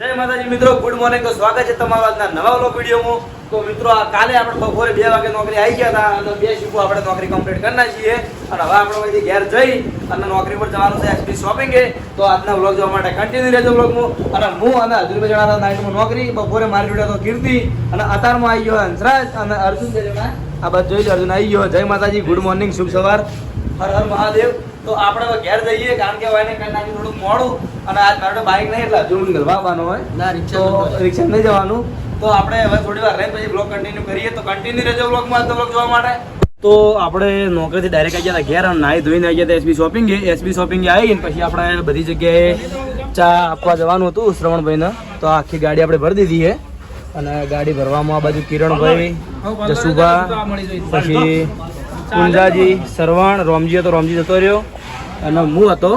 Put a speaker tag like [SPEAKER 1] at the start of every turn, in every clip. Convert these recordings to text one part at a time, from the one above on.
[SPEAKER 1] જય માતાજી મિત્રો, ગુડ મોર્નિંગ. તો સ્વાગત છે તમારા આજના નવા વ્લોગ વિડીયોમાં. તો મિત્રો કાલે આપણે બપોરે 2 વાગે નોકરી આવી ગયા હતા અને 2 શિફ્ટો આપણે નોકરી કમ્પ્લીટ કરના છીએ અને હવે આપણે અહીંથી ઘેર જઈ અને નોકરી પર જવાનું છે એસપી શોપિંગ. તો આજના વ્લોગ જોવા માટે કન્ટિન્યુ રહેજો વ્લોગમાં. અને હું અને હજુર જણા હતા નાઇટમાં નોકરી, બપોરે મારી જોડે તો કીર્તિ અને અતારમાં આવી ગયો હંસરાજ અને અર્જુન જણા. આ બાદ જોઈ લો, અર્જુન આવી ગયો. જય માતાજી, ગુડ મોર્નિંગ, શુભ સવાર, હર હર મહાદેવ. તો આપણે હવે ઘેર જઈએ કારણ કે હવે કાલે નાખી થોડુંક મોડું અને આજ મારે બાઇક નહીં એટલે હજુ ગલવા આવવાનું હોય તો રિક્ષા નહીં જવાનું. તો આપણે હવે થોડી વાર રહીને પછી બ્લોગ કન્ટિન્યુ કરીએ. તો કન્ટિન્યુ રહેજો બ્લોગમાં આજનો બ્લોગ જોવા માટે. તો આપણે નોકરીથી ડાયરેક્ટ આવી ગયા હતા ઘેર અને નાહી ધોઈને આવી ગયા હતા એસબી શોપિંગે આવીને પછી આપણે બધી જગ્યાએ ચા આપવા જવાનું હતું શ્રવણભાઈને. તો આખી ગાડી આપણે ભરી દીધી છે અને ગાડી ભરવામાં આ બાજુ કિરણભાઈ, જસુભા, પછી કુંજાજી, સરવણ, રોમજી હતો, રોમજી જતો રહ્યો અને હું હતો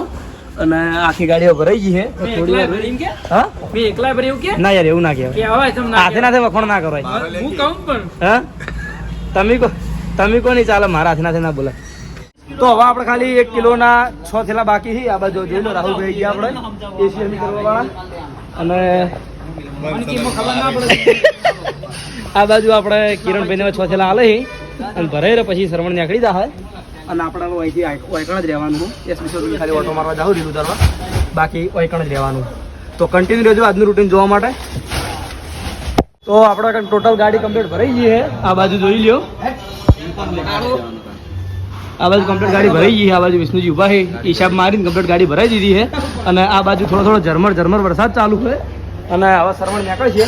[SPEAKER 1] અને આખી ગાડીઓ ભરાઈ ગઈ છે. થોડી વાર હા મેં એકલા ભર્યું કે ના યાર, એવું ના કહેવાય. હાથે નાથે વખોણ ના કરાય. હું કહું પણ હા તમે કો નહીં ચાલે, મારા હાથે નાથે ના બોલાય. તો હવે આપણે ખાલી 1 કિલોના 6 થેલા બાકી છે. આ બાજુ જોઈ લો, રાહુલભાઈ ગયા આપણે એસી કરવા વાળા અને આ બાજુ આપણે કિરણભાઈને 6 થેલા હાલે અને ભરાઈ રહ્યો પછી સરવણ નીકળી જાય અને આપણે અહીંથી ઓયકણ જ રહેવાનું. એસબી શોપિંગ ખાલી ઓટો મારવા જાઉં રીલું ઉતારવા, બાકી ઓયકણ જ રહેવાનું. તો કન્ટિન્યુ રહેજો આજનું રૂટીન જોવા માટે. તો આપણે ટોટલ ગાડી કમ્પ્લીટ ભરાઈ ગઈ છે. આ બાજુ જોઈ લ્યો, આ બાજુ કમ્પ્લીટ ગાડી ભરાઈ ગઈ છે. આ બાજુ વિષ્ણુજી ઉભા છે, હિસાબ મારીને કમ્પ્લીટ ગાડી ભરાઈ દીધી છે અને આ બાજુ થોડો થોડો ઝરમર વરસાદ ચાલુ છે અને હવે સરવણ નીકળે છે.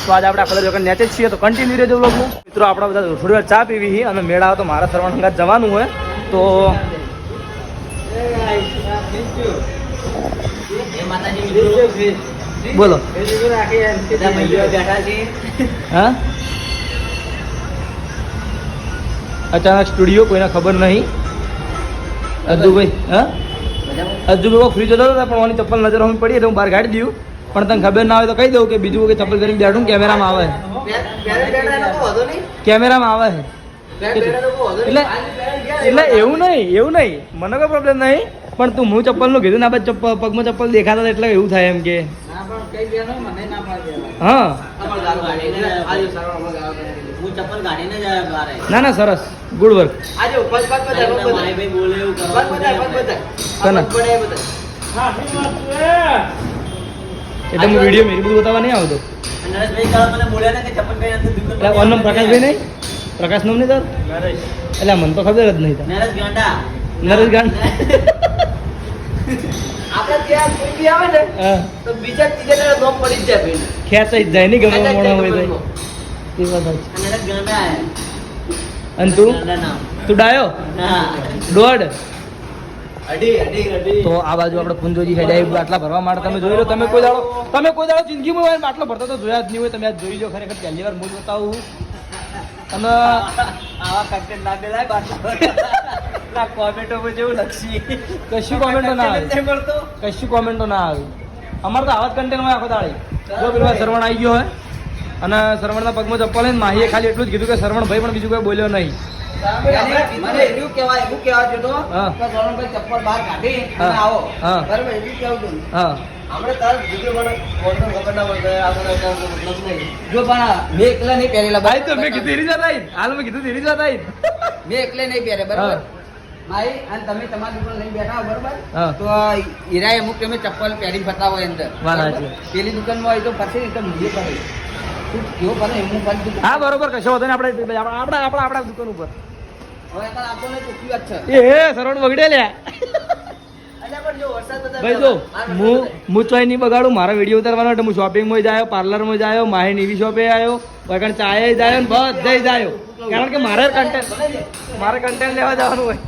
[SPEAKER 1] તો આજે આપણે આખા લોકો નેચે જ છીએ. તો કન્ટિન્યુ રહેજો વ્લોગમાં. મિત્રો આપણે બધા થોડી વાર ચા પીવી છે અને મેળા આવે તો મારા સરવણ સંગાત જવાનું હોય. તો બોલો હા, અચાનક સ્ટુડિયો, કોઈને ખબર નહીં. અજુભાઈ હા, અજુભાઈ ફ્રી જતો હતા પણ ઓની ચપ્પલ નજર હોમી પડી એટલે હું બહાર કાઢી દઉં. પણ તને ખબર ના હોય તો કહી દઉં કે બીજું કે ચપ્પલ કરીને બેઠું કેમેરામાં આવે, કેમેરામાં આવે એટલે એવું નહીં, મને કોઈ પ્રોબ્લેમ નહીં. પણ તું હું ચપ્પલનું કીધું ને, આપણે પગમાં ચપ્પલ દેખાતા એટલે એવું થાય એમ કે હા. ના સરસ, ગુડ વર્ક. એટલે હું વિડીયો મેરી બધું બતાવવા નહીં આવતો. એટલે પ્રકાશભાઈ નહીં, પ્રકાશ નામ નહીં તાર? એટલે મને તો ખબર જ નહીં. નરેશ ગાંડા ખેંચાઈ જ જાય નહીં, ગમે મોડા હોય તો. અને તું ડાયો દોડ. તો આ બાજુ આપણે પુંજોજી હેડ આટલા ભરવા માટે તમે જોઈ લો. તમે કોઈ દાડો જિંદગીમાં આટલો ભરતો તો જોયા જ નહીં હોય. તમે આજ જોઈ લો, ખરેખર પહેલી વાર હું બતાવું. અને આવા કન્ટેન્ટ ના દેલાય કોમેન્ટો જેવું લક્ષી કશું કોમેન્ટો ના આવે, કશું કોમેન્ટો ના આવે. અમારે તો આવા જ કન્ટેન્ટ હોય આખો દાડી. જો પેલો સરવણ આવી ગયો હોય અને સરવણના પગમાં ચપ્પલ લઈને માહીએ ખાલી એટલું જ કીધું કે સરવણ ભાઈ પણ બીજું કોઈ બોલ્યો નહીં.
[SPEAKER 2] ચપ્પલ પહેરી ફરતા હોય અંદર, પેલી દુકાનમાં હોય તો પછી
[SPEAKER 1] હા બરોબર, કશો વાંધો નહીં. આપણે આપણા દુકાન ઉપર સરવણ બગડે લ્યા ભાઈ. જો હું ચોઈ નહીં બગાડું, મારા વિડીયો ઉતારવાનો એટલે હું શોપિંગમાં જાયો, પાર્લરમાં જાયો, માહી એવી શોપે આવ્યો, વગર ચાય જાયો ને બધે જાયો. કારણ કે મારે કન્ટેન્ટ લેવા જવાનું હોય.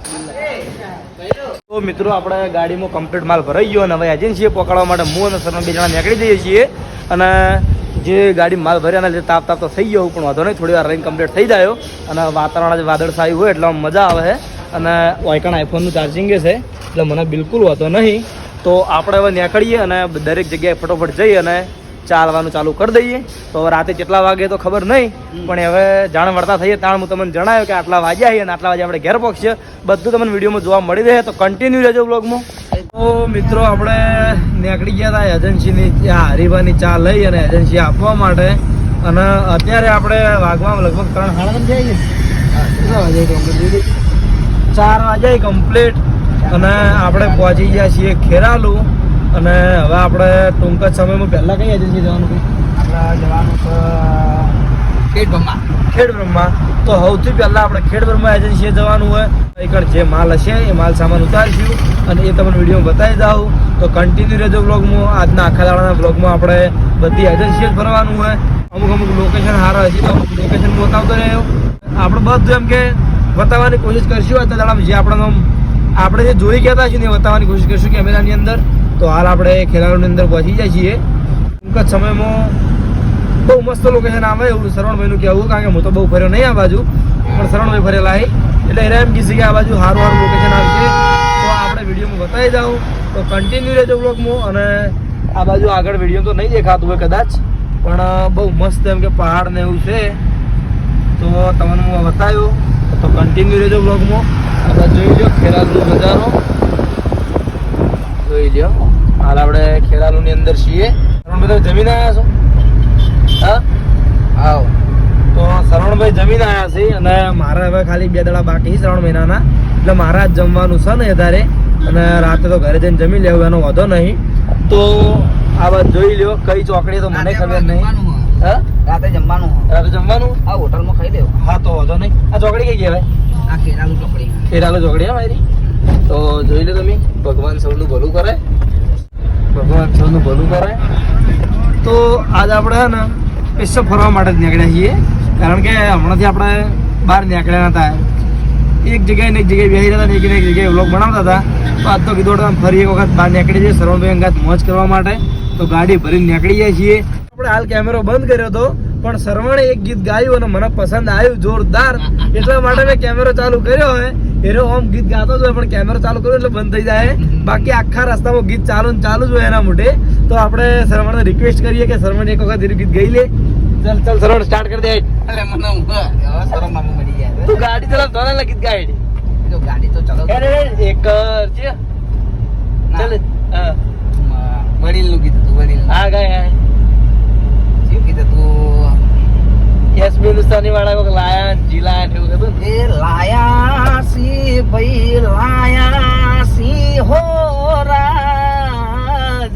[SPEAKER 1] તો મિત્રો આપણે ગાડીમાં કમ્પ્લીટ માલ ભરાઈ ગયો અને હવે એજન્સીએ પકડવા માટે હું અને સરવણ 2 જણા નીકળી જઈએ છીએ. અને જે ગાડી માલ ભર્યા એટલે તાપ તો થઈ ગયો પણ વાંધો નહીં, થોડી વાર રહીને કમ્પ્લીટ થઈ જાય અને વાતાવરણ વાદળછાયું હોય એટલે મજા આવે છે. અને ઓયકણ આઈફોનનું ચાર્જિંગ છે એટલે મને બિલકુલ વાંધો નહીં. તો આપણે હવે નીકળીએ અને દરેક જગ્યાએ ફટોફટ જઈએ અને ચાલવાનું ચાલુ કરી દઈએ. તો હવે રાતે કેટલા વાગે તો ખબર નહીં, પણ હવે જાણ વળતા થઈએ તાણ હું તમને જણાવ્યું કે આટલા વાગ્યા આવીએ અને આટલા વાગે આપણે ઘેર પહોંચીએ. બધું તમને વિડીયોમાં જોવા મળી રહે, તો કન્ટિન્યુ રહેજો બ્લોગમાં. તો મિત્રો આપણે નીકળી ગયા હતા એજન્સીની ત્યાં હરીબાની ચા લઈ અને એજન્સી આપવા માટે. અને અત્યારે આપણે વાગવામાં લગભગ 4 વાગ્યા કમ્પ્લીટ અને આપણે પહોંચી ગયા છીએ ખેરાલુ. અને હવે આપણે ટૂંક જ સમયમાં પહેલાં કઈ એજન્સી જવાનું છે?
[SPEAKER 2] આપણે જવાનું છે ખેડ બ્રહ્મા.
[SPEAKER 1] તો સૌથી પહેલાં આપણે ખેડ બ્રહ્મા એજન્સીએ જવાનું હોય. એકણ જે માલ હશે એ માલ સામાન ઉતારીશું અને એ તમને વિડીયો બતાવી દઉં. તો કન્ટિન્યુ રહેજો બ્લોગમાં. આજના આખા દાડાના બ્લોગમાં આપણે બધી એજન્સીએ જ ફરવાનું હોય. અમુક લોકેશન સારા હશે તો અમુક લોકેશન બતાવતો રહ્યો. આપણે બધું એમ કે બતાવવાની કોશિશ કરશું. આજના દાડામાં જે આપણે જે જોઈ ગયા હતા ને એ બતાવવાની કોશિશ કરશું કેમેરાની અંદર. તો હાલ આપણે ખેરાલુની અંદર પહોંચી જાય છીએ. ટૂંક જ સમયમાં બહુ મસ્ત લોકેશન આવે એવું શરવણભાઈનું કહેવું, કારણ કે હું તો બહુ ફર્યો નહીં આ બાજુ, પણ શરવણભાઈ ફરેલા એટલે એને એમ કીધું કે આ બાજુ સારું લોકેશન આવશે તો આપણે વિડીયોમાં બતાવી દઉં. તો કન્ટિન્યુ રહેજો બ્લોગમાં. અને આ બાજુ આગળ વિડીયો તો નહીં દેખાતું હોય કદાચ, પણ બહુ મસ્ત એમ કે પહાડ ને એવું છે. તો તમને હું બતાવ્યું. તો કન્ટિન્યુ રહેજો બ્લોગમાં. આપણે જોઈ લો ખેરાલુનો નજારો જોઈ લો. હાલ આપણે ખેરાલુની અંદર છીએ. બધા જમીન આવ્યા છો? હા આવ. તો શરવણભાઈ જમીન આવ્યા છે અને મારે હવે ખાલી 2 દાડા બાકી શ્રાવણ મહિનાના, એટલે મારા જ જમવાનું છે ને વધારે. અને રાતે તો ઘરે જઈને જમી લેવું, એનો વાંધો નહીં. તો આ વાત જોઈ લ્યો કઈ ચોકડી તો મને ખબર નહીં. હા
[SPEAKER 2] રાતે જમવાનું આ હોટલમાં ખાઈ લેવું.
[SPEAKER 1] હા તો વાંધો નહીં. આ ચોકડી કઈ કહેવાય?
[SPEAKER 2] આ ખેરાલુ ચોકડી.
[SPEAKER 1] ખેરાલુ ચોકડી હા મારી. તો જોઈ લો તમે. ભગવાન સૌનું ભલું કરે, ભગવાન સૌનું ભલું કરે. તો આજ આપણે છે ને સ્પેશિયલ ફરવા માટે જ નીકળ્યા છીએ, કારણ કે હમણાંથી આપણે બહાર નીકળ્યા હતા. એક જગ્યાએ ને એક જગ્યાએ બેસી રહ્યા હતા, એક જગ્યાએ વ્લોગ બનાવતા હતા. તો આજ તો કીધું તમે ફરી એક વખત બહાર નીકળી જઈએ શરવણભાઈ અંગાત મોજ કરવા માટે. તો ગાડી ભરીને નીકળી જાય છીએ. આપણે હાલ કેમેરો બંધ કર્યો હતો, પણ શરવણે એક ગીત ગાયું અને મને પસંદ આવ્યું જોરદાર, એટલા માટે મેં કેમેરો ચાલુ કર્યો હોય. એનો આમ ગીત ગાતો જ હોય પણ કેમેરો ચાલુ કર્યો એટલે બંધ થઈ જાય. બાકી આખા રસ્તામાં ગીત ચાલુ જ હોય એના મોઢે. તો આપણે શરવણને રિક્વેસ્ટ કરીએ કે શરવણ એક વખત એનું ગીત ગાઈ લે. ચાલ શરવણ સ્ટાર્ટ કરી દે.
[SPEAKER 2] એટલે મને શરમ મામું મળી ગયા.
[SPEAKER 1] તું ગાડી ચલાવ તો ને ગીત ગાઈ.
[SPEAKER 2] તો ગાડી તો ચલાવ.
[SPEAKER 1] એક છે ચાલ. હા
[SPEAKER 2] વડીલનું કીધું તું વડીલ.
[SPEAKER 1] હા ગાય
[SPEAKER 2] શું કીધું તું?
[SPEAKER 1] એસબી હિન્દુસ્તાની વાળા લાયા જીલા એવું કીધું.
[SPEAKER 2] એ લાયા સી ભાઈ લાયા સી હો રાજ,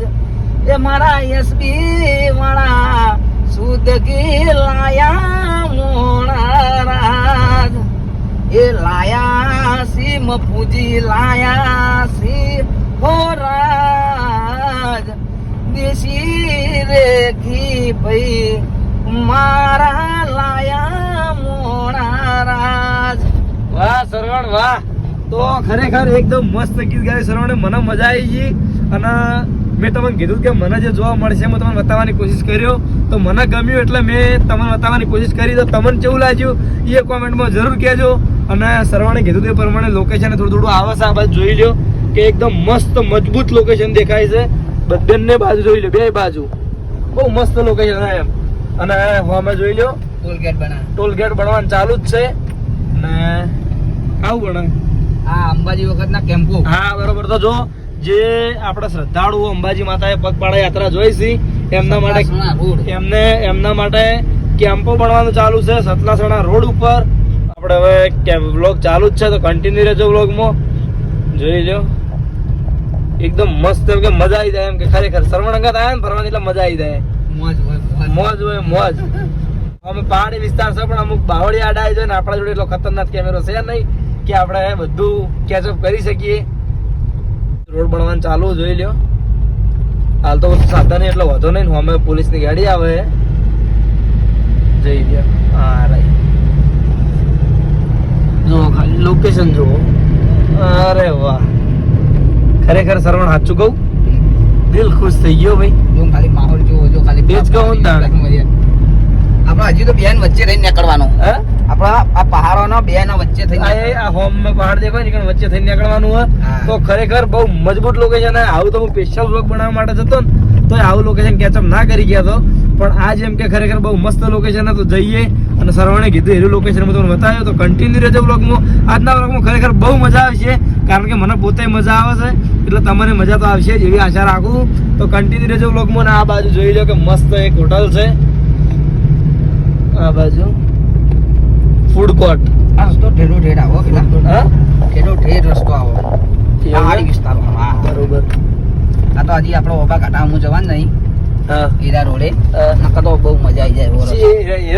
[SPEAKER 2] એ મારા એસબી વાળા સુદગી લાયા મોણા રાજ, એ લાયા સી મફુજી લાયા સી હો રાજ, દેશી રે ઘી ભાઈ મારા લાયા મોણા રાજ.
[SPEAKER 1] વાહ શરવણ વાહ. તો ખરેખર એકદમ મસ્ત ગીત ગાયું શરવણે. મને મજા આવી ગઈ અને મેં તમને કીધું કે મને જે જોવા મળશે હું તમને બતાવવાની કોશિશ કર્યો. તો મને ગમ્યું એટલે મેં તમને બતાવવાની કોશિશ કરી. તો તમને કેવું લાગ્યું એ કોમેન્ટમાં જરૂર કહેજો. અને શરવણે કીધું તે પ્રમાણે લોકેશન થોડું આવે છે. આ બાજુ જોઈ લો કે એકદમ મસ્ત મજબૂત લોકેશન દેખાય છે. બંને બાજુ જોઈ લો, બે બાજુ બહુ મસ્ત લોકેશન એમ. અને અમે જોઈ લો ટોલ ગેટ બનવાનું ચાલુ જ છે. અને આવું બને
[SPEAKER 2] આ અંબાજી વખતના કેમ્પો.
[SPEAKER 1] હા બરોબર. તો જો જે આપણા શ્રદ્ધાળુઓ અંબાજી માતાએ પગપાળા યાત્રા જોઈ છે એમના માટે કેમ્પો બનવાનું ચાલુ છે સતલાસણા રોડ ઉપર. આપણે હવે વ્લોગ ચાલુ જ છે તો કન્ટિન્યુ રહેજો વ્લોગમાં. જોઈ લો એકદમ મસ્ત એમ કે મજા આવી જાય. એમ કે ખરેખર શ્રવણ અંગાત આવ્યા ને ફરવાની એટલે મજા આવી જાય. મોજ હોય મોજ. અમે પહાડી વિસ્તાર છે પણ અમુક બાવળી આડા આવી જાય ને આપણા જોડે એટલો ખતરનાક કેમેરો છે નહીં કે આપણે બધું કેચઅપ કરી શકીએ. રોડ બનવાનું ચાલુ જોઈ લ્યો. હાલ તો સાધન એટલો વધો નહીં. અમે પોલીસની ગાડી આવે જઈ લ્યો. હા રાઈટ. જો ખાલી લોકેશન જુઓ. અરે વાહ ખરેખર શરવણ સાચું કહું દિલ ખુશ થઈ ગયો ભાઈ.
[SPEAKER 2] જો ખાલી માહોલ જોવો, જો ખાલી
[SPEAKER 1] તેજ કહું ને તાણે.
[SPEAKER 2] આપણે હજી તો બેન વચ્ચે રહીને નીકળવાનું.
[SPEAKER 1] હે
[SPEAKER 2] આપણા આ પહાડોનો બેન વચ્ચે થઈને
[SPEAKER 1] આ હોમ માં પહાડ દેખાય ને વચ્ચે થઈને નીકળવાનું હોય. તો ખરેખર બહુ મજબૂત લોકેશન. આવું તો હું સ્પેશિયલ બ્લોગ બનાવવા માટે જતો ને તો આવું લોકેશન કેચઅપ ના કરી ગયા તો પણ આ જેમ કે ખરેખર બહુ મસ્ત લોકેશન તો જઈએ અને સરવણે કીધું એનું લોકેશન મેં તમને બતાવ્યો તો કન્ટિન્યુ રહેજો બ્લોગમાં. આજના બ્લોગમાં ખરેખર બહુ મજા આવશે કારણ કે મને પોતે મજા આવે છે એટલે તમને મજા તો આવશે જ એવી આશા રાખું. તો કન્ટિન્યુ રહેજો બ્લોગમાં. ને આ બાજુ જોઈ લો કે મસ્ત એક હોટલ છે, આ બાજુ ફૂડ કોર્ટ.
[SPEAKER 2] આ રસ્તો ઠેડો ઠેડ આવો પેલા
[SPEAKER 1] હા
[SPEAKER 2] ઠેડો ઠેડ રસ્તો આવો પહાડી વિસ્તારમાં. હા
[SPEAKER 1] બરોબર.
[SPEAKER 2] આ તો હજી આપણો ઓબા કાંટામાં જવાનું નહીં
[SPEAKER 1] હા
[SPEAKER 2] હીરા રોડે નકર તો બહુ મજા આવી જાય એવો રસ્તો.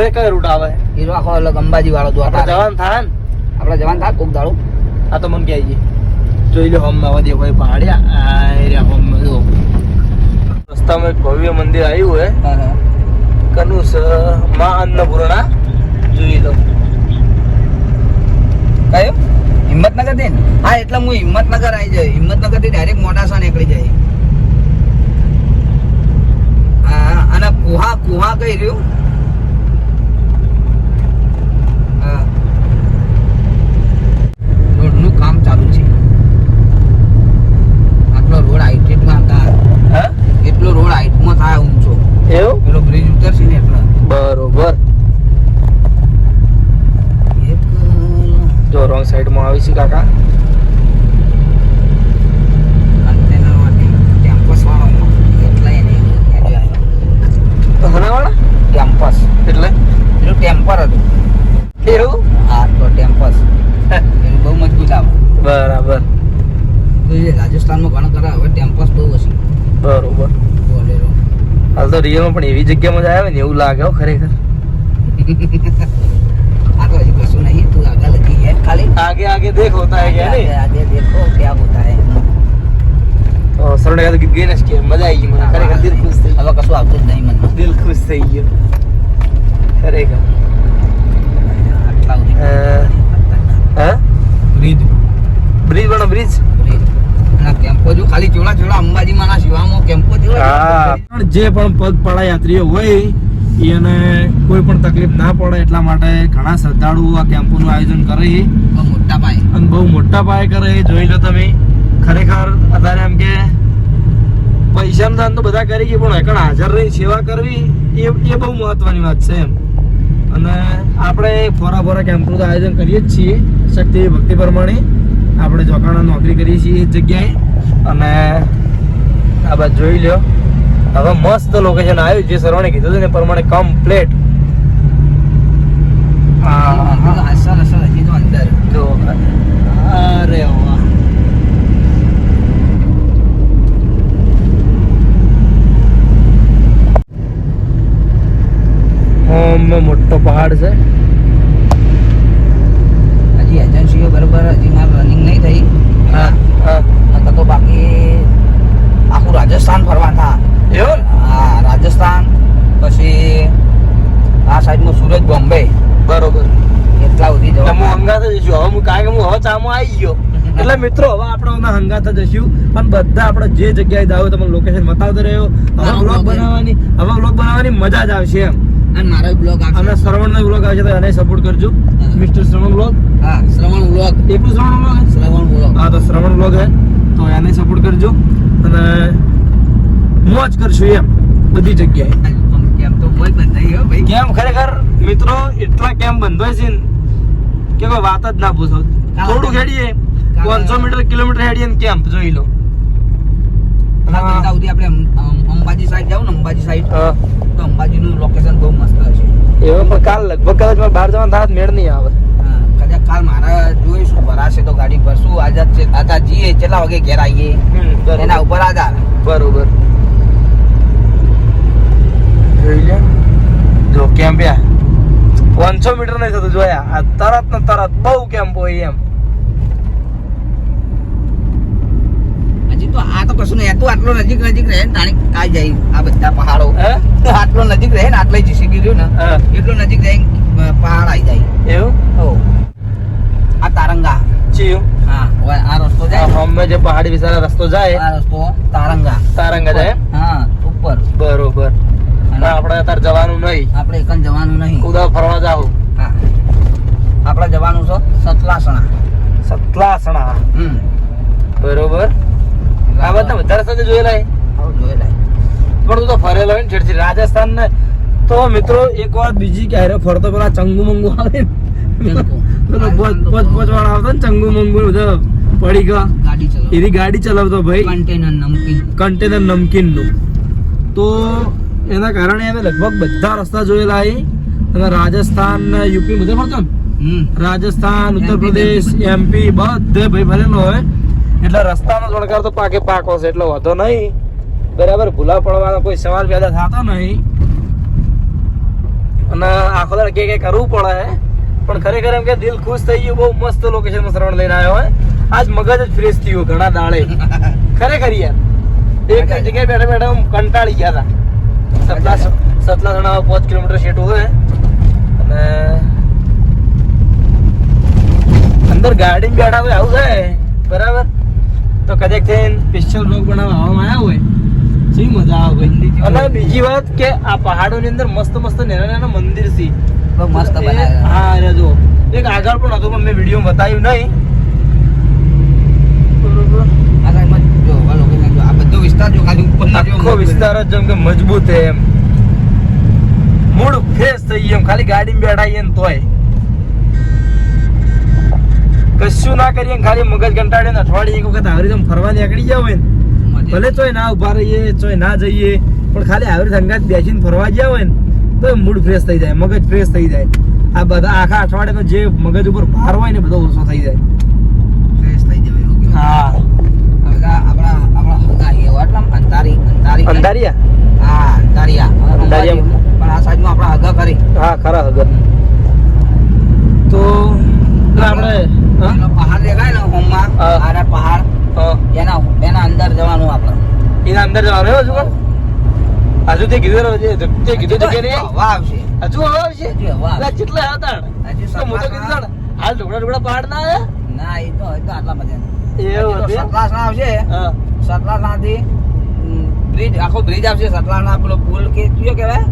[SPEAKER 1] એ કયો રૂટ આવે?
[SPEAKER 2] હીરો આખો અલગ અંબાજી વાળો દ્વારકા
[SPEAKER 1] જવાન થાય ને
[SPEAKER 2] આપણે જવાનું થાય કોક દાડો.
[SPEAKER 1] આ તો મને ક્યાં જોઈ લો હમ આવા દેખો એ પહાડિયા હમ જો રસ્તામાં એક ભવ્ય મંદિર આવ્યું હે કનુસ માં અન્નપૂર્ણા જોઈ લો.
[SPEAKER 2] કયો હિંમતનગર થી ને? હા એટલે હું હિંમતનગર આવી જાય. હિંમતનગર થી ડાયરેક્ટ મોડાસા નીકળી જાય. હા અને કુહા કઈ રહ્યું? હા રોડનું કામ ચાલુ છે. આટલો રોડ હાઈટમાં થાય.
[SPEAKER 1] હા
[SPEAKER 2] એટલો રોડ હાઈટમાં થાય ઊંચો.
[SPEAKER 1] એવું?
[SPEAKER 2] પેલો બ્રિજ ઉતરશે ને એટલે
[SPEAKER 1] બરોબર. જો રોંગ સાઈડ માં આવી છે કાકા.
[SPEAKER 2] કેમ્પસ વાળો એટલે
[SPEAKER 1] હનાવાળા
[SPEAKER 2] કેમ્પસ
[SPEAKER 1] એટલે
[SPEAKER 2] પેલું ટેમ્પર હતું.
[SPEAKER 1] એવું?
[SPEAKER 2] હા તો ટેમ્પસ એનું બહુ મજબૂત આવે.
[SPEAKER 1] બરાબર.
[SPEAKER 2] તો એ રાજસ્થાનમાં ઘણા ખરા હવે ટેમ્પસ બહુ હશે.
[SPEAKER 1] બરોબર.
[SPEAKER 2] બોલેરો
[SPEAKER 1] હાલ તો રિયલમાં પણ એવી જગ્યામાં જ આવે ને એવું લાગે હો ખરેખર.
[SPEAKER 2] આ તો હજી કશું નહીં. તું આગળ લખી है खाली
[SPEAKER 1] आगे आगे देख होता है क्या नहीं?
[SPEAKER 2] आगे देखो क्या होता है.
[SPEAKER 1] तो सरने का तो गीत गई ना इसके मजा आई મને ખરેખર દિલ ખુશ થઈ
[SPEAKER 2] હવે કશું આવતું જ નહીં મને.
[SPEAKER 1] દિલ ખુશ થઈ ગયો ખરેખર.
[SPEAKER 2] આટલા સુધી
[SPEAKER 1] હા
[SPEAKER 2] બ્રિજ
[SPEAKER 1] બ્રિજ બનો બ્રિજ.
[SPEAKER 2] ના કેમ્પો જો ખાલી ચોળા ચોળા અંબાજીમાં ના શિવામાં કેમ્પો જોડા.
[SPEAKER 1] હા પણ જે પણ પગપાળા યાત્રીઓ હોય એને કોઈ પણ તકલીફ ના પડે એટલા માટે ઘણા શ્રદ્ધાળુઓ આ કેમ્પોનું આયોજન કરે છે
[SPEAKER 2] બહુ મોટા પાયે
[SPEAKER 1] અને બહુ મોટા પાયે કરે છે. જોઈ લો તમે ખરેખર અત્યારે એમ કે પૈસાનું દાન તો બધા કરી છે પણ એકણ હાજર રહી સેવા કરવી એ બહુ મહત્વની વાત છે એમ. અને આપણે ફોરા કેમ્પનું તો આયોજન કરીએ જ છીએ શક્તિ ભક્તિ પ્રમાણે. આપણે ચોકાણા નોકરી કરીએ છીએ એ જગ્યાએ. અને આ બાદ જોઈ લો હવે મસ્ત લોકેશન આવ્યું જે સરવાણે કીધું હતું ને પ્રમાણે કમ્પ્લેટ.
[SPEAKER 2] અસર હજી તો અંદર
[SPEAKER 1] જો અરે વાહ મોટો પહાડ છે.
[SPEAKER 2] હજી એજન્સીઓ બરોબર હજી મારે રનિંગ નહીં થઈ.
[SPEAKER 1] હા હા
[SPEAKER 2] નકર તો બાકી આખું રાજસ્થાન ફરવા થા.
[SPEAKER 1] એવું?
[SPEAKER 2] હા રાજસ્થાન પછી આ સાઈડમાં સુરત બોમ્બે
[SPEAKER 1] બરોબર.
[SPEAKER 2] એટલા સુધી
[SPEAKER 1] એટલે હું
[SPEAKER 2] જવા.
[SPEAKER 1] હંગાથ જ છું હવે હું કારણ કે હું હવે ચામો આવી ગયો એટલે મિત્રો હવે આપણે હંગાથ જ હશું પણ બધા આપણે જે જગ્યાએ જાવ તમને લોકેશન બતાવતો રહ્યો. હવે બ્લોગ બનાવવાની મજા જ આવશે એમ.
[SPEAKER 2] અને મારો બ્લોગ
[SPEAKER 1] અને શ્રવણનો બ્લોગ આવશે તો એને સપોર્ટ કરજો. મિસ્ટર શ્રવણ બ્લોગ.
[SPEAKER 2] હા શ્રવણ બ્લોગ
[SPEAKER 1] એકલું શ્રવણ બ્લોગ.
[SPEAKER 2] શ્રવણ બ્લોગ
[SPEAKER 1] હા તો શ્રવણ બ્લોગ હે તો એને સપોર્ટ કરજો અને મોજ કરશું એમ બધી જગ્યાએ.
[SPEAKER 2] કેમ તો કોઈ બંધાઈ હો ભાઈ.
[SPEAKER 1] કેમ ખરેખર મિત્રો એટલા કેમ બંધાય છે ને કે કોઈ વાત જ ના પૂછો. થોડું હેડીએ 500 મીટર કિલોમીટર હેડીએ ને કેમ્પ જોઈ લો.
[SPEAKER 2] સુધી આપણે અંબાજી સાઈડ જાવ ને અંબાજી સાઈડ
[SPEAKER 1] હા
[SPEAKER 2] તો અંબાજીનું લોકેશન બહુ મસ્ત હશે.
[SPEAKER 1] એવું પણ કાલ લગભગ કદાચ મારે બહાર જવાનું થાય મેળ નહીં આવે.
[SPEAKER 2] હા કદાચ કાલ મારા જોઈશું ભરાશે તો ગાડી ભરશું. આજા જઈએ કેટલા વાગે ઘેર આવીએ એના ઉપર આધાર.
[SPEAKER 1] બરોબર. જોઈ લે જો કેમ્પ 500 મીટર નહીં થતું જોયા આ તરત ને તરત બહુ કેમ્પ હોય એમ.
[SPEAKER 2] હજી તો આ તો કશું નહીં. તું આટલો નજીક રહે ને તાણી આવી જાય આ બધા પહાડો. આટલો નજીક રહે ને આટલે જીસીબી રહ્યું ને એટલો નજીક રહે પહાડ આવી જાય.
[SPEAKER 1] એવું?
[SPEAKER 2] હો આ તારંગા
[SPEAKER 1] ચિયું
[SPEAKER 2] હા આ રસ્તો જાય.
[SPEAKER 1] અમે જે પહાડી વિસ્તાર રસ્તો જાય
[SPEAKER 2] આ રસ્તો તારંગા
[SPEAKER 1] જાય.
[SPEAKER 2] હા ઉપર.
[SPEAKER 1] બરોબર. આપણે અત્યારે જવાનું નહીં.
[SPEAKER 2] આપણે એકન જવાનું નહીં.
[SPEAKER 1] ઉદા ફરવા જાવ.
[SPEAKER 2] હા આપણે જવાનું છે
[SPEAKER 1] સતલાસણા. બરોબર. આ બધા વધારે સાથે જોયેલા
[SPEAKER 2] જોયેલા
[SPEAKER 1] પણ તું તો ફરેલો હોય ને છેડથી રાજસ્થાન ને. તો મિત્રો એક વાત બીજી કે હારે ફરતો પેલા ચંગુ મંગુ આવે ને પેલો પોચ વાળા આવતો ને ચંગુ મંગુ બધા પડી ગયા
[SPEAKER 2] ગાડી ચલાવ
[SPEAKER 1] એની ગાડી ચલાવતો ભાઈ કન્ટેનર નમકીન નું. તો એના કારણે અમે લગભગ બધા રસ્તા જોયેલા અને રાજસ્થાન યુપી બધે ફરતો ને રાજસ્થાન ઉત્તર પ્રદેશ એમપી બધે ભાઈ ભરેલો હોય એટલે રસ્તાનો જોડકાર તો પાકે પાકો છે એટલે વાંધો નહીં. બરાબર ભૂલા પડવાનો કોઈ સવાલ પેદા થતો નહીં અને આખો દાડો કે કરવું પડે પણ ખરેખર એમ કે દિલ ખુશ થઈ ગયું. બહુ મસ્ત લોકેશનમાં શ્રવણ લઈને આવ્યો હોય. આજ મગજ જ ફ્રેશ થયું ઘણા દાડે ખરેખર યાર. એક જગ્યાએ બેઠા બેઠા હું કંટાળી ગયા હતા. સતલાસણા 5 કિલોમીટર શેટું હોય અને અંદર ગાડી બેઠા હોય આવું થાય બરાબર. તો કદાચ થઈને સ્પેશિયલ બ્લોગ બનાવવા આવવામાં આવ્યા હોય સી મજા આવે. અને બીજી વાત કે આ પહાડોની અંદર મસ્ત મસ્ત નાના નાના મંદિર છે
[SPEAKER 2] બહુ મસ્ત બનાવ્યા.
[SPEAKER 1] હા અરે જો એક આગળ પણ હતું પણ મેં વિડીયો બતાવ્યું નહીં. બરોબર
[SPEAKER 2] આ સાઈડમાં જો આ લોકેશન જો આ બધો વિસ્તાર જો ખાલી ઉપરના જો
[SPEAKER 1] આખો વિસ્તાર જ જેમ કે મજબૂત છે એમ મૂડ ફ્રેશ થઈ ગયું એમ. ખાલી ગાડીમાં બેઠા છીએ ને તોય કશું ના કરીએ ને ખાલી મગજ કંટાળે ને અઠવાડિયે એક વખત આવી રીતે ફરવા નીકળી જાવ હોય ને ભલે ચોય ના ઉભા રહીએ ચોય ના જઈએ પણ ખાલી આવી રીતે અંગાત બેસીને ફરવા ગયા હોય ને તો મૂડ ફ્રેશ થઈ જાય મગજ ફ્રેશ થઈ જાય. આ બધા આખા અઠવાડિયાનો જે મગજ ઉપર ભાર હોય ને બધો ઓછો થઈ જાય.
[SPEAKER 2] ફ્રેશ થઈ જાય ઓકે.
[SPEAKER 1] હા
[SPEAKER 2] આપણા હગા એટલા અંધારિયા હા અંધારિયા પણ આ સાઈડમાં આપણા હગા કરી
[SPEAKER 1] હા ખરા હગર. તો આપણે
[SPEAKER 2] એનો પહાડ દેખાય ને હોમમાં આરા પહાડ એના અંદર જવાનું આપણે
[SPEAKER 1] એના અંદર જવાનું હજુ પણ હજુ તે કીધું કે નહીં
[SPEAKER 2] હવા આવશે
[SPEAKER 1] હજુ હવે આવશે
[SPEAKER 2] હવા
[SPEAKER 1] કેટલા હતા
[SPEAKER 2] હજુ
[SPEAKER 1] તો હું તો કીધું ને હાલ ટુકડા પહાડ ના આવ્યા
[SPEAKER 2] ના એ તો આટલા બધા
[SPEAKER 1] એવું હતું?
[SPEAKER 2] સતલાસણા આવશે
[SPEAKER 1] હા
[SPEAKER 2] સતલાસણાથી બ્રિજ આખો બ્રિજ આવશે સતલાસણા પેલો પુલ કે કયો કહેવાય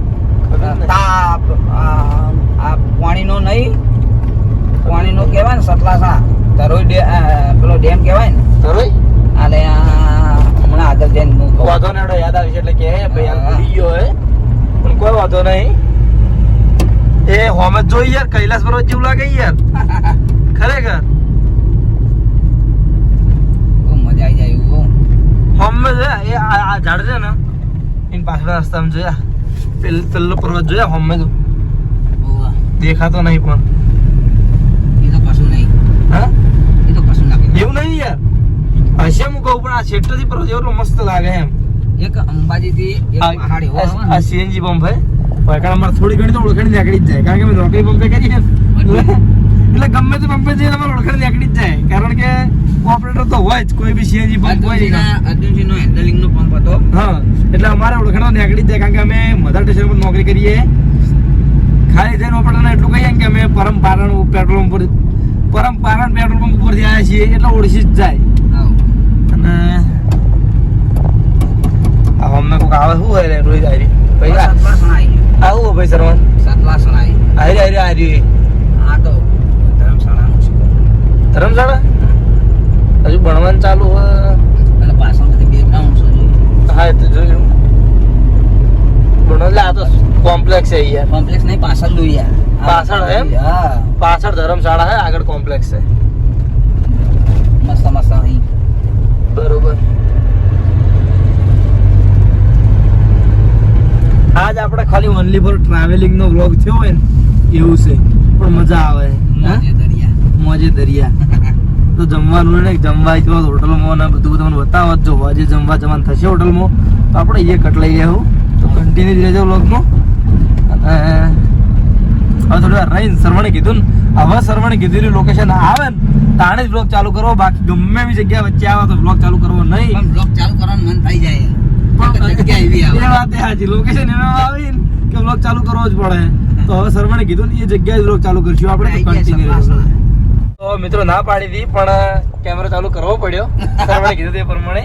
[SPEAKER 2] આ પાણીનો નહીં પાણીનો કહેવાય ને સતલાસણા તરોઈ પેલો ડેમ કહેવાય ને
[SPEAKER 1] તરોઈ
[SPEAKER 2] અને હમણાં આગળ જઈને હું કહું.
[SPEAKER 1] વાંધો નહીં યાદ આવશે એટલે કે ભાઈ હાલ ભૂલી ગયો હે પણ કોઈ વાંધો નહીં. એ હોમ જ જોઈ યાર કૈલાસ પર્વત જેવું લાગે યાર ખરેખર.
[SPEAKER 2] બહુ મજા આવી જાય એવું
[SPEAKER 1] હોમ જ એ આ ઝાડ છે ને એની પાછળ રસ્તામાં જોયા પેલો પર્વત જોયા હોમ જ દેખાતો નહીં પણ
[SPEAKER 2] એ તો કશું નહીં
[SPEAKER 1] હા
[SPEAKER 2] એ તો કશું ના કહેવાય.
[SPEAKER 1] એવું નહીં યાર હશે હું કહું પણ આ છેટરથી પર્વત એટલો મસ્ત લાગે એમ.
[SPEAKER 2] એક અંબાજીથી એક પહાડ એવો આવે
[SPEAKER 1] આ
[SPEAKER 2] ને
[SPEAKER 1] સીએનજી પંપ હે કારણ અમારે થોડી ઘણી તો ઓળખાણ નીકળી જ જાય કારણ કે અમે નોકરી પંપે કરીએ ને એટલે ગમે તે પંપે જઈને અમારે ઓળખાણ નીકળી જ જાય કારણ કે ઓપરેટર તો હોય જ કોઈ બી સીએનજી પંપ હોય ને.
[SPEAKER 2] અર્જુનસિંહનો હેન્ડલિંગનો પંપ હતો
[SPEAKER 1] હા એટલે અમારે ઓળખાણ નીકળી જ જાય કારણ કે અમે મધર સ્ટેશન પર નોકરી કરીએ. ખાલી જઈને ઓપરેટરને એટલું કહીએ કે અમે પરમપારણ પેટ્રોલ પંપ ઉપરથી આવ્યા છીએ એટલે ઓળખી જ જાય. અને અમને કોક આવે શું હોય રોહિત આરી ભાઈ
[SPEAKER 2] સતલાસણા આવી ગયું
[SPEAKER 1] આવું ભાઈ સરવન
[SPEAKER 2] સતલાસણા આવી
[SPEAKER 1] આરી
[SPEAKER 2] આ તો ધર્મશાળાનું છે
[SPEAKER 1] ધર્મશાળા હજુ ભણવાનું ચાલુ હોય
[SPEAKER 2] અને પાછળ બધી બેકગ્રાઉન્ડ છે
[SPEAKER 1] હા એ તો જોયું ભણો આ તો કોમ્પ્લેક્સ છે યાર
[SPEAKER 2] કોમ્પ્લેક્સ નહીં પાછળ દઉં યાર
[SPEAKER 1] પાછળ એમ?
[SPEAKER 2] હા
[SPEAKER 1] પાછળ ધર્મશાળા છે આગળ કોમ્પ્લેક્સ છે
[SPEAKER 2] મસ્ત મસ્ત અહીં
[SPEAKER 1] બરોબર. આજ આપણે ખાલી only for travelling no vlog થયો હોય ને એવું છે પણ મજા આવે
[SPEAKER 2] મોજે દરિયા
[SPEAKER 1] મોજે દરિયા. તો જમવાનું ને જમવા જો હોટલમાં ને બધું તમને બતાવો જો આજે જમવા જવાનું થશે હોટલમાં તો આપણે એ કટ લઈ આવું તો કન્ટિન્યુ રહેજો વ્લોગમાં. અને હવે થોડી રહીને સરવણે કીધું ને હવે સરવણે કીધેલું લોકેશન આવે ને તાણે જ બ્લોગ ચાલુ કરવો બાકી ગમે એવી જગ્યા વચ્ચે આવે તો બ્લોગ ચાલુ કરવો નહીં.
[SPEAKER 2] પણ બ્લોગ ચાલુ કરવાનું મન થઈ જાય
[SPEAKER 1] પણ
[SPEAKER 2] જગ્યા એવી આવે
[SPEAKER 1] એ વાત સાચી લોકેશન એમાં આવી ને કે બ્લોગ ચાલુ કરવો જ પડે તો હવે સરવણે કીધું ને એ જગ્યાએ બ્લોગ ચાલુ કરશું આપણે તો કન્ટિન્યુ. તો મિત્રો ના પાડી હતી પણ કેમેરો ચાલુ કરવો પડ્યો સરવણે કીધું તે પ્રમાણે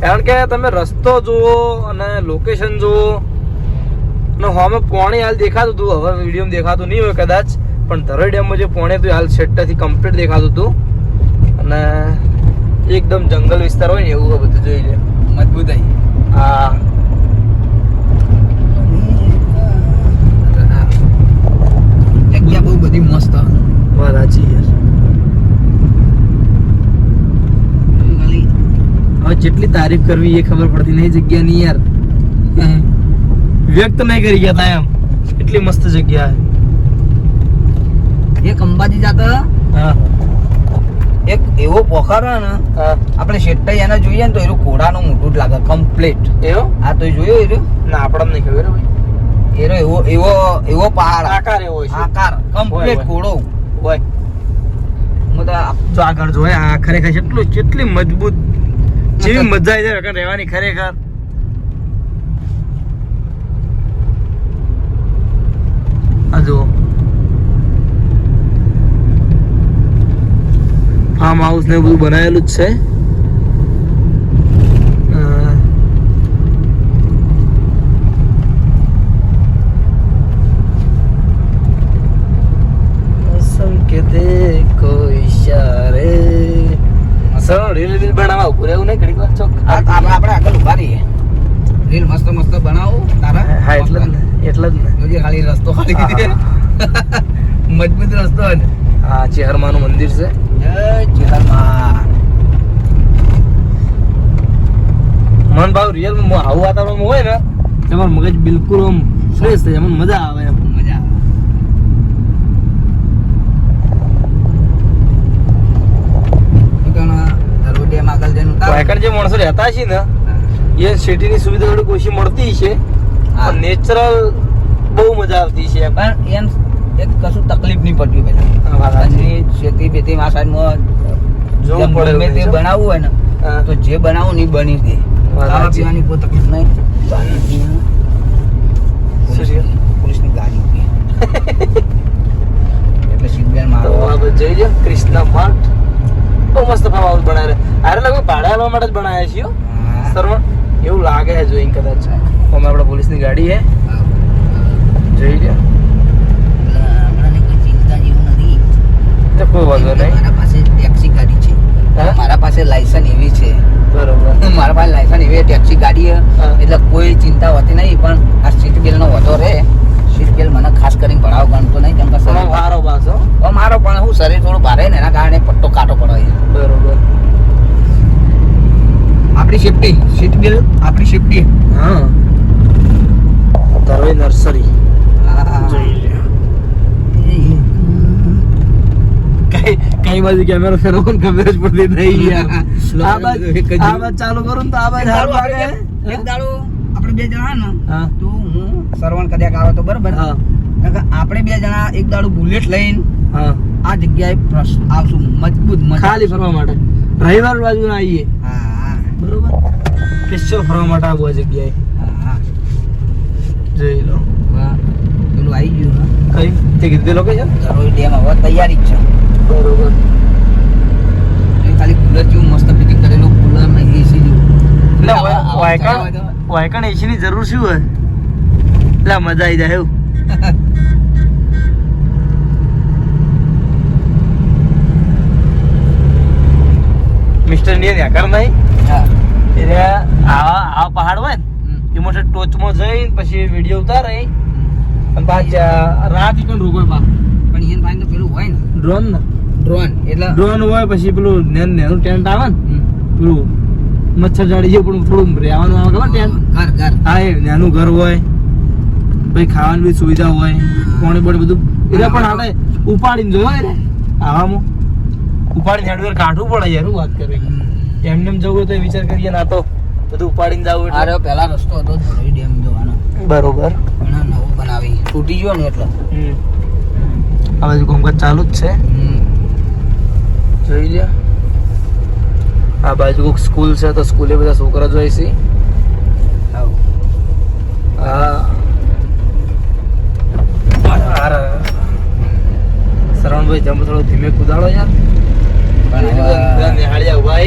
[SPEAKER 1] કારણ કે તમે રસ્તો જુઓ અને લોકેશન જુઓ અને હોમે પોણી હાલ દેખાતું હતું હવે વિડીયોમાં દેખાતું નહીં હોય કદાચ પણ ધરોઈ ડેમમાં જે પોણે હતું હાલ સેટથી કમ્પ્લીટ દેખાતું હતું અને એકદમ જંગલ વિસ્તાર હોય ને એવું બધું જોઈ લે
[SPEAKER 2] મજબૂતાઈ
[SPEAKER 1] હા જેટલી તારીફ કરવી એ ખબર પડતી નહીં જગ્યાની યાર. વ્યક્ત નહીં કરી ગયા તા એમ, એટલી મસ્ત જગ્યા
[SPEAKER 2] એક અંબાજી જાતા
[SPEAKER 1] હા
[SPEAKER 2] એક એવો પોખરો ને
[SPEAKER 1] હા
[SPEAKER 2] આપણે શેટ્ટાઈ એને જોઈએ ને તો એનું ઘોડાનું મોટું જ લાગે કમ્પ્લીટ.
[SPEAKER 1] એવો
[SPEAKER 2] આ તો જોયો એરો
[SPEAKER 1] ના આપણને નહીં ખબર ભાઈ.
[SPEAKER 2] એરો એવો એવો એવો પહાડ
[SPEAKER 1] આકાર એવો છે
[SPEAKER 2] આકાર કમ્પ્લીટ
[SPEAKER 1] હોય.
[SPEAKER 2] ઘોડો
[SPEAKER 1] હોય
[SPEAKER 2] મતલબ
[SPEAKER 1] તો આગળ જોય આ ખરેખર કેટલી મજબૂત જેવી મજા આવી જાય રહેવાની ખરેખર. આ જુઓ ફાર્મ હાઉસ ને બધું બનાવેલું જ છે. કે દેખો ઈશારે સર રીલ બનાવવા ઉભું રહેવું નહીં ઘડીક વાર ચોક.
[SPEAKER 2] આપણે આગળ ઉભા રહીએ રીલ મસ્ત મસ્ત બનાવો તારા
[SPEAKER 1] હા એટલે જ ને એટલે જ ને.
[SPEAKER 2] જોજે ખાલી રસ્તો ખાલી મજબૂત રસ્તો હોય ને.
[SPEAKER 1] હા ચેહરમાનું મંદિર છે.
[SPEAKER 2] જય ચેહરમા.
[SPEAKER 1] મન ભાવ રિયલ માં આવું વાતાવરણમાં હોય ને તમારું મગજ બિલકુલ આમ ફ્રેશ થઈ જાય. મને મજા આવે એમ.
[SPEAKER 2] મજા
[SPEAKER 1] વાયકણ જે માણસો રહેતા છે ને એ સિટીની સુવિધા થોડી ઓછી મળતી છે
[SPEAKER 2] હા.
[SPEAKER 1] પણ નેચરલ બહુ મજા આવતી છે એમ.
[SPEAKER 2] પણ એમ એક કશું તકલીફ નહીં પડતી પેલા
[SPEAKER 1] વાત સાચી.
[SPEAKER 2] અને ખેતી બેતી માં સાઈડમાં
[SPEAKER 1] જોવું પડે
[SPEAKER 2] ગમે તે
[SPEAKER 1] એવું છે.
[SPEAKER 2] બનાવવું હોય ને
[SPEAKER 1] હા.
[SPEAKER 2] તો જે બનાવો ને ઈ બની દે.
[SPEAKER 1] વાત
[SPEAKER 2] ખાવા
[SPEAKER 1] સાચી.
[SPEAKER 2] પીવાની કોઈ તકલીફ નહીં.
[SPEAKER 1] Serious?
[SPEAKER 2] પોલીસની ગાડી ઊભી. એટલે સીટ બેલ્ટ
[SPEAKER 1] તો
[SPEAKER 2] મારો.
[SPEAKER 1] આ બધું જોઈ લો કૃષ્ણ મઠ બહુ મસ્ત ફાર્મ હાઉસ બનાવે. અરે લગભગ ભાડા આવવા માટે જ બનાવ્યા છીએ હો.
[SPEAKER 2] હા.
[SPEAKER 1] સરવણ એવું લાગે છે જોઈને કદાચ. અમે આપણે પોલીસની ગાડી હે જોઈ લો.
[SPEAKER 2] હમણાંની કોઈ ચિંતા જેવું નથી.
[SPEAKER 1] તો કોઈ વાંધો નહીં.
[SPEAKER 2] મારા પાસે ટેક્સી ગાડી છે.
[SPEAKER 1] હા?
[SPEAKER 2] મારા પાસે લાયસન્સ એવી છે.
[SPEAKER 1] બરોબર.
[SPEAKER 2] મારા પાસે લાયસન્સ એવી ટેક્સી ગાડી છે.
[SPEAKER 1] હા.
[SPEAKER 2] એટલે કોઈ ચિંતા હોતી નહીં. પણ આ સીટ બેલ્ટ નો વધો રહે. સીટ બેલ્ટ મને ખાસ કરીને ભણાવ ગણતો નહીં કેમ કે
[SPEAKER 1] થોડો
[SPEAKER 2] શરીર
[SPEAKER 1] ભારો પાછો.
[SPEAKER 2] મારો પણ હું શરીર થોડું ભારે ને એના કારણે પટ્ટો કાટો પડે.
[SPEAKER 1] બરોબર.
[SPEAKER 2] આપણી સેફટી સીટ બેલ્ટ આપણી સેફટી.
[SPEAKER 1] હા ધરવી નર્સરી જોઈ લે. કઈ બાજુ કેમેરો ફેરવો ને ખબર જ પડતી નહીં યાર. આ બાજુ ચાલુ કરું ને તો આ બાજુ સારું લાગે.
[SPEAKER 2] એક દાડો આપણે બે જણા ને
[SPEAKER 1] હા
[SPEAKER 2] તો હું શ્રવણ કદાચ આવે તો બરાબર
[SPEAKER 1] હા
[SPEAKER 2] આપણે બે જણા એક દાડો બુલેટ લઈને
[SPEAKER 1] હા
[SPEAKER 2] આ જગ્યાએ આવશું મજબૂત
[SPEAKER 1] ખાલી ફરવા માટે રવિવાર બાજુ ના આવીએ
[SPEAKER 2] હા
[SPEAKER 1] બરોબર. સ્પેશિયલ ફરવા માટે આવું આ જગ્યાએ
[SPEAKER 2] હા
[SPEAKER 1] જોઈ લો.
[SPEAKER 2] હા પેલું આવી ગયું ને
[SPEAKER 1] કઈ તે કીધું લોકેશન
[SPEAKER 2] ધરોઈ ડેમ હવે તૈયારી જ છે.
[SPEAKER 1] બરોબર.
[SPEAKER 2] એ ખાલી કુલર જેવું મસ્ત ફિટિંગ કરેલું કુલર ને એસી જેવું.
[SPEAKER 1] વાયકણ એસી ની જરૂર શું હોય એટલે મજા આવી જાય એવું. મિસ્ટર ઇન્ડિયન યાકર નહીં
[SPEAKER 2] હા
[SPEAKER 1] એટલે આવા પહાડ હોય ને એમાં ટોચમાં જઈને પછી વિડીયો ઉતારે અને પાછા રાત ઈકન રોકો પા
[SPEAKER 2] પણ એને પાસે તો પેલું હોય ને
[SPEAKER 1] ડ્રોન ને
[SPEAKER 2] ડ્રોન એટલે
[SPEAKER 1] ડ્રોન હોય પછી પેલું નેનું ટેન્ટ આવે ને પેલું મચ્છર જાડી જેવું પણ થોડું રહેવાનું આવે ખબર ટેન્ટ.
[SPEAKER 2] ઘર ઘર
[SPEAKER 1] હા એ નાનું ઘર હોય પછી ખાવાની બધી સુવિધા હોય પાણી બોણી બધું એટલે પણ આપણે ઉપાડીને જોયો ને આવામાં ઉપાડીને હેડવેર કાઢવું પડે યાર. શું વાત કરી એમને એમ જવું હોય તો એ વિચાર કરીએ ને આ તો બધું ઉપાડીને જવું
[SPEAKER 2] આ રહ્યો પહેલા રસ્તો હતો ધરોઈ ડેમ જોવાનો
[SPEAKER 1] બરોબર.
[SPEAKER 2] પણ આ નવો બનાવી તૂટી ગયો ને એટલે
[SPEAKER 1] આ બાજુ કામકાજ ચાલુ જ છે જોઈ લે. આ બાજુ કોઈક સ્કૂલ છે તો સ્કૂલે બધા છોકરા જોઈ છે. હા શરણભાઈ જમ થોડો ધીમે કુદાડો યાર.
[SPEAKER 2] પણ હવે
[SPEAKER 1] નિહાળ્યા ઉભા